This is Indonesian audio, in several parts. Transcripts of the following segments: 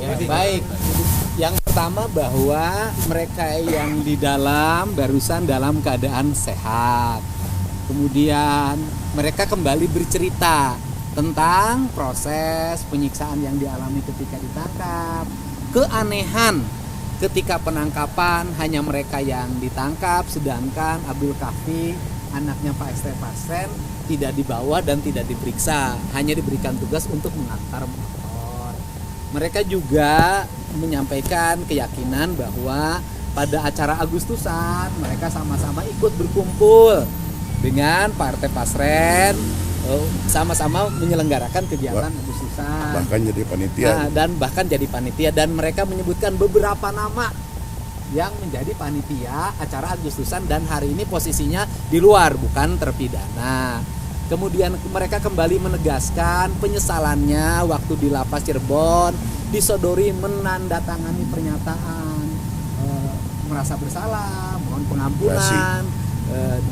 Ya, baik. Yang pertama bahwa mereka yang di dalam barusan dalam keadaan sehat. Kemudian mereka kembali bercerita tentang proses penyiksaan yang dialami ketika ditangkap, keanehan ketika penangkapan hanya mereka yang ditangkap, sedangkan Abdul Kahfi anaknya Pak St. Pasren tidak dibawa dan tidak diperiksa, hanya diberikan tugas untuk mengantar motor. Mereka juga menyampaikan keyakinan bahwa pada acara Agustusan mereka sama-sama ikut berkumpul dengan Partai Pasren, sama-sama menyelenggarakan kegiatan Agustusan. Bahkan jadi panitia. Bahkan jadi panitia, dan mereka menyebutkan beberapa nama yang menjadi panitia acara Agustusan dan hari ini posisinya di luar, bukan terpidana. Kemudian mereka kembali menegaskan penyesalannya waktu di lapas Cirebon disodori menandatangani pernyataan merasa bersalah, mohon pengampunan,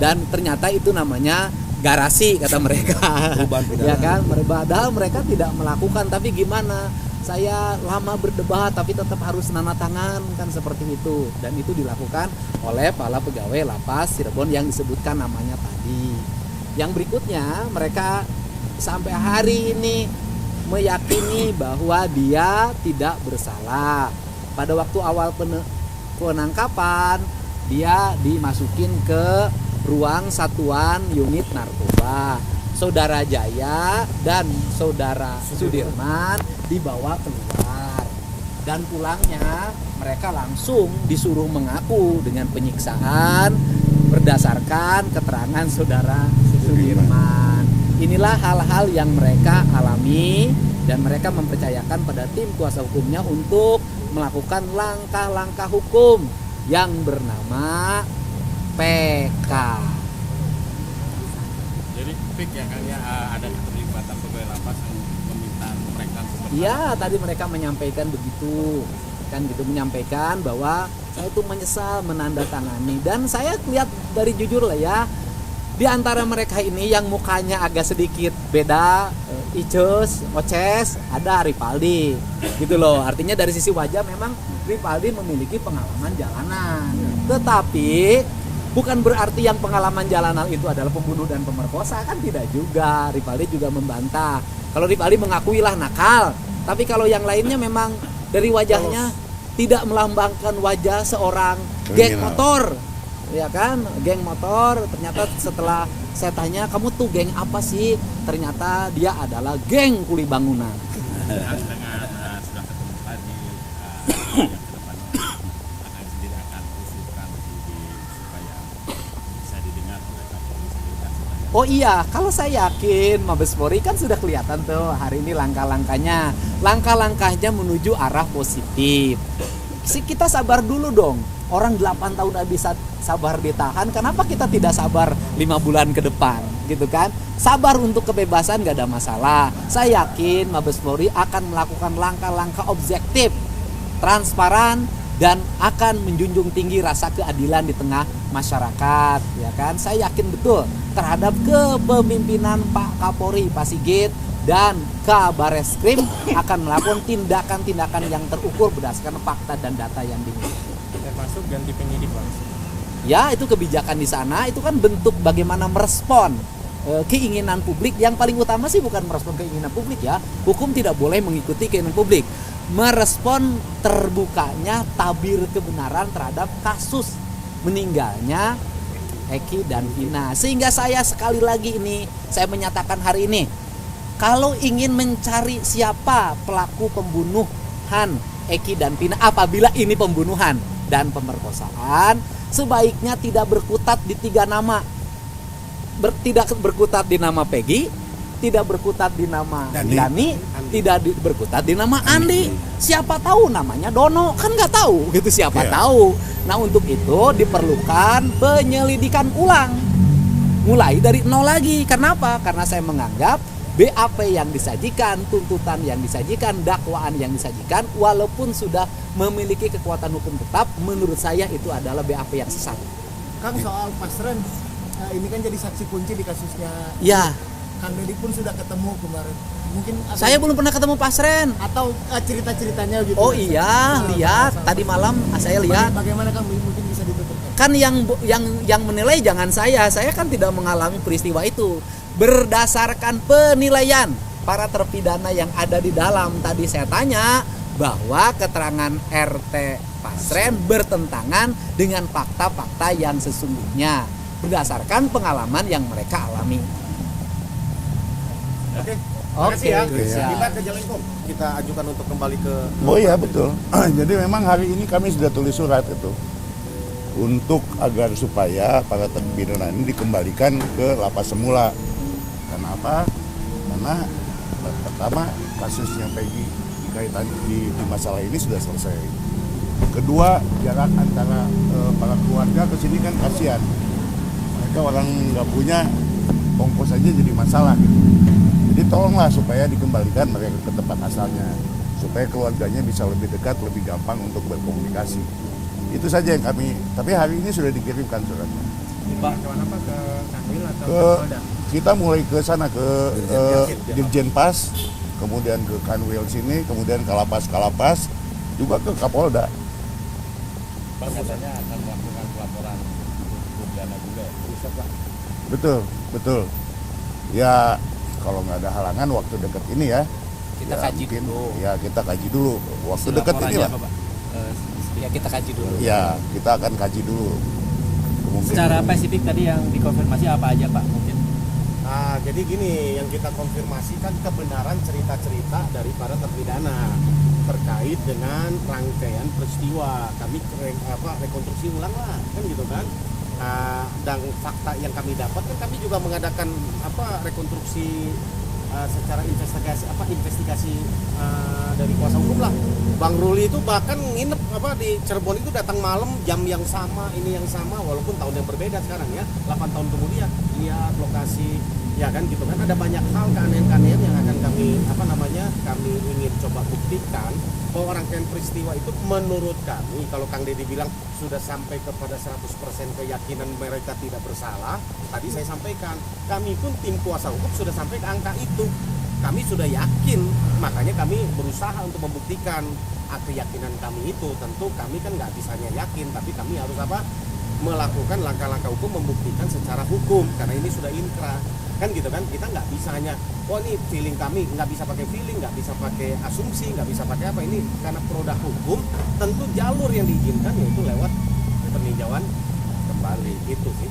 dan ternyata itu namanya garasi kata mereka. Ya kan, padahal mereka tidak melakukan, tapi gimana? Saya lama berdebat tapi tetap harus nana tangan, kan seperti itu. Dan itu dilakukan oleh para pegawai lapas Cirebon yang disebutkan namanya tadi. Yang berikutnya, mereka sampai hari ini meyakini bahwa dia tidak bersalah. Pada waktu awal penangkapan, dia dimasukin ke ruang satuan unit narkoba. Saudara Jaya dan saudara Sudirman dibawa keluar, dan pulangnya mereka langsung disuruh mengaku dengan penyiksaan berdasarkan keterangan saudara Sudirman. Inilah hal-hal yang mereka alami, dan mereka mempercayakan pada tim kuasa hukumnya untuk melakukan langkah-langkah hukum yang bernama PK. Jadi PIK ya kan ya, ada keterlibatan pegawai lapas yang meminta mereka seperti ya tadi mereka menyampaikan begitu kan, gitu, menyampaikan bahwa saya itu menyesal menandatangani. Dan saya lihat dari jujur lah ya, di antara mereka ini yang mukanya agak sedikit beda, Icus, Oces, ada Ripaldi gitu loh. Artinya dari sisi wajah memang Ripaldi memiliki pengalaman jalanan, tetapi bukan berarti yang pengalaman jalanan itu adalah pembunuh dan pemerkosa, kan tidak juga. Ripaldi juga membantah. Kalau Ripaldi mengakui lah nakal, tapi kalau yang lainnya memang dari wajahnya tidak melambangkan wajah seorang geng motor, ya kan, geng motor. Ternyata setelah saya tanya, kamu tuh geng apa sih? Ternyata dia adalah geng kuli bangunan. dengan sudah ketemu tadi yang kedepannya akan sendiri akan usulkan supaya bisa didengar oleh Kapolri sendiri. Oh iya, kalau saya yakin Mabes Polri kan sudah kelihatan tuh hari ini langkah-langkahnya. Langkah-langkahnya menuju arah positif. Kita sabar dulu dong. Orang 8 tahun udah bisa sabar ditahan, kenapa kita tidak sabar 5 bulan ke depan, gitu kan? Sabar untuk kebebasan gak ada masalah. Saya yakin Mabes Polri akan melakukan langkah-langkah objektif, transparan, dan akan menjunjung tinggi rasa keadilan di tengah masyarakat, ya kan? Saya yakin betul terhadap kepemimpinan Pak Kapolri, Pak Sigit, dan Kabareskrim akan melakukan tindakan-tindakan yang terukur berdasarkan fakta dan data yang dimiliki. Termasuk ganti penyidik, Bang. Ya, itu kebijakan di sana, itu kan bentuk bagaimana merespon keinginan publik. Yang paling utama sih bukan merespon keinginan publik ya. Hukum tidak boleh mengikuti keinginan publik. Merespon terbukanya tabir kebenaran terhadap kasus meninggalnya Eki dan Vina. Sehingga saya sekali lagi ini, saya menyatakan hari ini, kalau ingin mencari siapa pelaku pembunuhan Eki dan Vina, apabila ini pembunuhan dan pemerkosaan, sebaiknya tidak berkutat di 3 nama. Tidak berkutat di nama Peggy, tidak berkutat di nama Dani, tidak berkutat di nama Andi. Siapa tahu namanya Dono, kan nggak tahu gitu, siapa tahu. Nah, untuk itu diperlukan penyelidikan ulang, mulai dari nol lagi. Kenapa? Karena saya menganggap BAP yang disajikan, tuntutan yang disajikan, dakwaan yang disajikan, walaupun sudah memiliki kekuatan hukum tetap, menurut saya itu adalah BAP yang sesat. Kang, soal Pasren, ini kan jadi saksi kunci di kasusnya. Ya. Kang Deddy pun sudah ketemu kemarin. Mungkin Saya belum pernah ketemu Pasren. atau cerita-ceritanya gitu. Oh iya, lihat tadi malam saya lihat. Bagaimana Kang mungkin bisa dituturkan? Kan yang menilai jangan saya kan tidak mengalami peristiwa itu. Berdasarkan penilaian para terpidana yang ada di dalam, tadi saya tanya bahwa keterangan RT Pasren bertentangan dengan fakta-fakta yang sesungguhnya berdasarkan pengalaman yang mereka alami. Oke. Oke, Makasih ya. siap. Kita ke Jalengkung. Kita ajukan untuk kembali ke. Oh iya betul. Jadi memang hari ini kami sudah tulis surat itu untuk agar supaya para terpidana ini dikembalikan ke lapas semula. Kenapa? Karena pertama kasusnya Peggy dikaitan di masalah ini sudah selesai. Kedua, jarak antara para keluarga ke sini kan kasihan. Mereka orang nggak punya ongkos aja jadi masalah gitu. Jadi tolonglah supaya dikembalikan mereka ke tempat asalnya, supaya keluarganya bisa lebih dekat, lebih gampang untuk berkomunikasi. Itu saja yang kami. Tapi hari ini sudah dikirimkan suratnya. Pak, ke mana Pak? Ke Kanwil atau Ke Polda? kita mulai ke sana ke Dirjen Pas, kemudian ke Kanwil sini, kemudian ke Lapas, juga ke Kapolda. Bang katanya akan melakukan pelaporan hukum pidana juga ya? Bisa Pak? Betul. Ya kalau nggak ada halangan waktu dekat ini ya. Kita ya, kaji mungkin, dulu. Ya kita kaji dulu waktu Hasil dekat ini laporannya lah. apa, Pak? Ya kita kaji dulu. Ya kita akan kaji dulu. Kemungkinan. Secara spesifik tadi yang dikonfirmasi apa aja Pak mungkin? Nah, jadi gini, yang kita konfirmasi kan kebenaran cerita-cerita dari para terpidana terkait dengan rangkaian peristiwa. Kami rekonstruksi ulang lah, kan gitu kan. Dan fakta yang kami dapat kan kami juga mengadakan rekonstruksi secara investigasi dari kuasa hukum lah. Bang Ruli itu bahkan nginep di Cirebon itu datang malam jam yang sama, ini yang sama, walaupun tahun yang berbeda sekarang ya, 8 tahun kemudian lihat lokasi ya kan gitu kan. Ada banyak hal keanehan-keanehan yang akan kami ingin coba buktikan bahwa rangkaian peristiwa itu menurut kami, kalau Kang Deddy bilang sudah sampai kepada 100% keyakinan mereka tidak bersalah, tadi saya sampaikan kami pun tim kuasa hukum sudah sampai ke angka itu. Kami sudah yakin, makanya kami berusaha untuk membuktikan keyakinan kami itu. Tentu kami kan nggak bisanya yakin, tapi kami harus melakukan langkah-langkah hukum, membuktikan secara hukum, karena ini sudah inkrah kan gitu kan. Kita nggak bisa hanya ini feeling kami, nggak bisa pakai feeling, nggak bisa pakai asumsi, nggak bisa pakai apa. Ini karena produk hukum, tentu jalur yang diizinkan yaitu lewat peninjauan kembali gitu sih.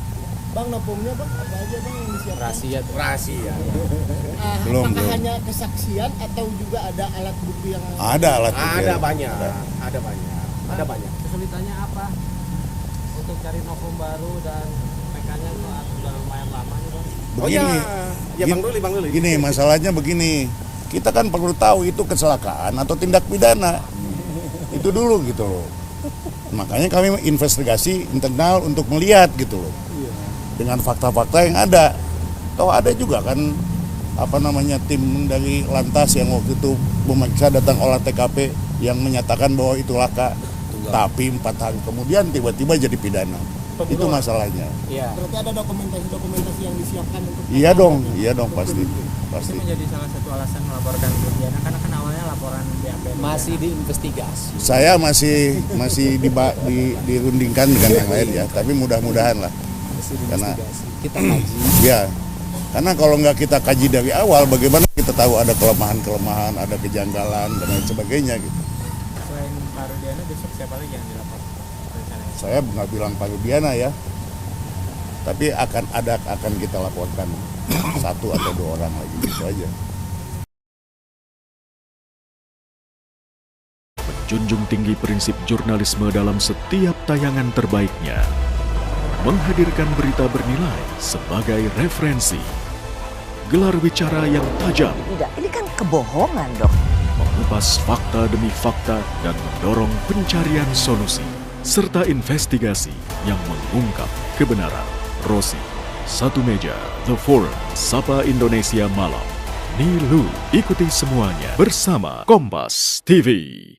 Bang, nopomnya Bang apa aja Bang yang disiapkan? Rahasia. Belum. Apakah hanya kesaksian atau juga ada alat bukti yang Ada alat bukti. Ada banyak. Kesulitannya apa untuk cari novum baru dan PK-nya sudah lumayan lama nih Bang? Begini, ya Bang Ruli. Gini masalahnya begini. Kita kan perlu tahu itu kecelakaan atau tindak pidana. Itu dulu gitu loh. Makanya kami investigasi internal untuk melihat gitu loh. Dengan fakta-fakta yang ada. Kalau ada juga kan tim dari Lantas yang waktu itu memeriksa datang olah TKP yang menyatakan bahwa itu laka. Tapi 4 hari kemudian tiba-tiba jadi pidana. Itu masalahnya. Iya. berarti ada dokumentasi yang disiapkan untuk Iya dong pasti. Itu menjadi salah satu alasan melaporkan Diana karena kan awalnya laporan BAP Masih diinvestigasi. Saya masih dirundingkan dengan yang lain ya, tapi mudah-mudahan lah. Masih Karena- diinvestigasi. Kita kaji. Ya, karena kalau nggak kita kaji dari awal, bagaimana kita tahu ada kelemahan-kelemahan, ada kejanggalan dan lain sebagainya gitu. Selain Pak Rudiana besok siapa lagi yang dilapor rencananya? Saya nggak bilang Pak Rudiana ya, tapi akan kita laporkan 1 atau 2 orang lagi gitu aja. Menjunjung tinggi prinsip jurnalisme dalam setiap tayangan terbaiknya. Menghadirkan berita bernilai sebagai referensi. Gelar bicara yang tajam, Tidak, ini kan kebohongan dong. mengupas fakta demi fakta dan mendorong pencarian solusi. Serta investigasi yang mengungkap kebenaran. Rosi, Satu Meja, The Forum, Sapa Indonesia Malam. Nilu, ikuti semuanya bersama Kompas TV.